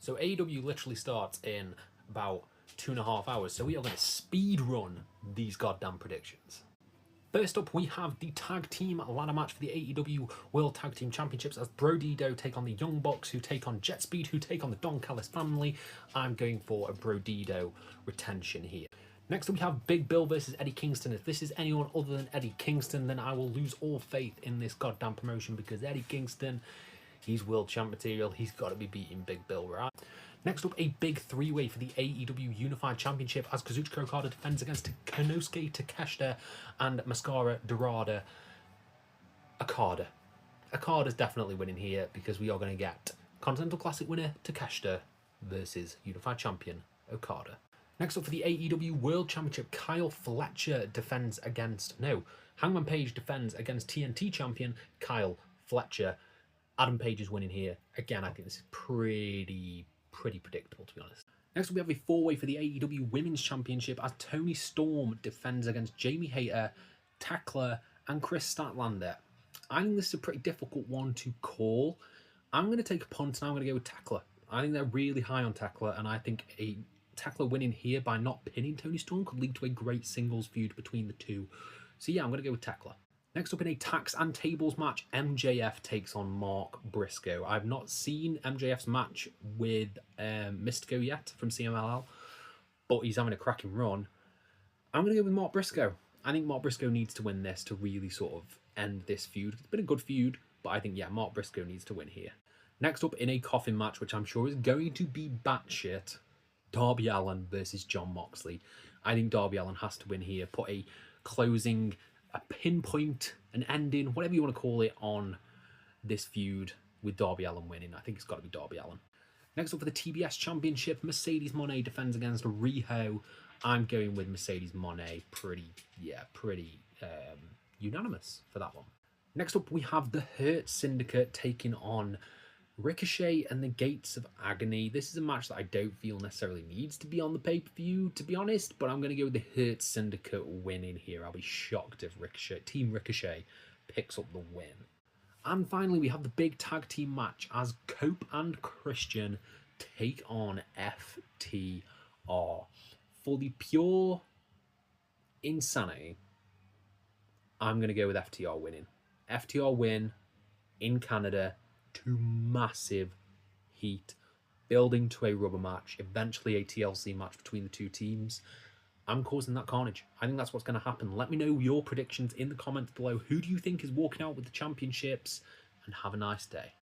So AEW literally starts in about 2.5 hours, so we are going to speed run these goddamn predictions. First up, we have the tag team ladder match for the AEW World Tag Team Championships as Brodido take on the Young Bucks, who take on Jet Speed, who take on the Don Callis family. I'm going for a Brodido retention here. Next up, we have Big Bill versus Eddie Kingston. If this is anyone other than Eddie Kingston, then I will lose all faith in this goddamn promotion, because Eddie Kingston, he's world champ material. He's got to be beating Big Bill, right? Next up, a big three-way for the AEW Unified Championship as Kazuchika Okada defends against Konosuke Takeshita and Mascara Dorada. Okada's definitely winning here, because we are going to get Continental Classic winner Takeshita versus Unified Champion Okada. Next up for the AEW World Championship, Kyle Fletcher defends against... No, Hangman Page defends against TNT Champion Kyle Fletcher. Adam Page is winning here. Again, I think this is pretty predictable, to be honest. Next up, we have a four-way for the AEW Women's Championship as Toni Storm defends against Jamie Hayter, Tekla, and Chris Statlander. I think this is a pretty difficult one to call. I'm going to take a punt, and I'm going to go with Tekla. I think they're really high on Tekla, and I think a Tekla winning here by not pinning Toni Storm could lead to a great singles feud between the two. So yeah, I'm going to go with Tekla. Next up in a tax and tables match, MJF takes on Mark Briscoe. I've not seen MJF's match with Mystico yet from CMLL, but he's having a cracking run. I'm going to go with Mark Briscoe. I think Mark Briscoe needs to win this to really sort of end this feud. It's been a good feud, but I think, yeah, Mark Briscoe needs to win here. Next up in a coffin match, which I'm sure is going to be batshit, Darby Allin versus Jon Moxley. I think Darby Allin has to win here, put a closing, a pinpoint, an ending, whatever you want to call it, on this feud with Darby Allin winning. I think it's got to be Darby Allin. Next up for the TBS Championship, Mercedes Moné defends against Riho. I'm going with Mercedes Moné. Pretty unanimous for that one. Next up, we have the Hurt Syndicate taking on Ricochet and the Gates of Agony. This is a match that I don't feel necessarily needs to be on the pay-per-view, to be honest, but I'm going to go with the Hurt Syndicate winning here. I'll be shocked if Team Ricochet picks up the win. And finally, we have the big tag team match as Cope and Christian take on FTR. For the pure insanity, I'm going to go with FTR winning. FTR win in Canada to massive heat, building to a rubber match, eventually a TLC match between the two teams. I'm causing that carnage. I think that's what's going to happen. Let me know your predictions in the comments below. Who do you think is walking out with the championships? And have a nice day.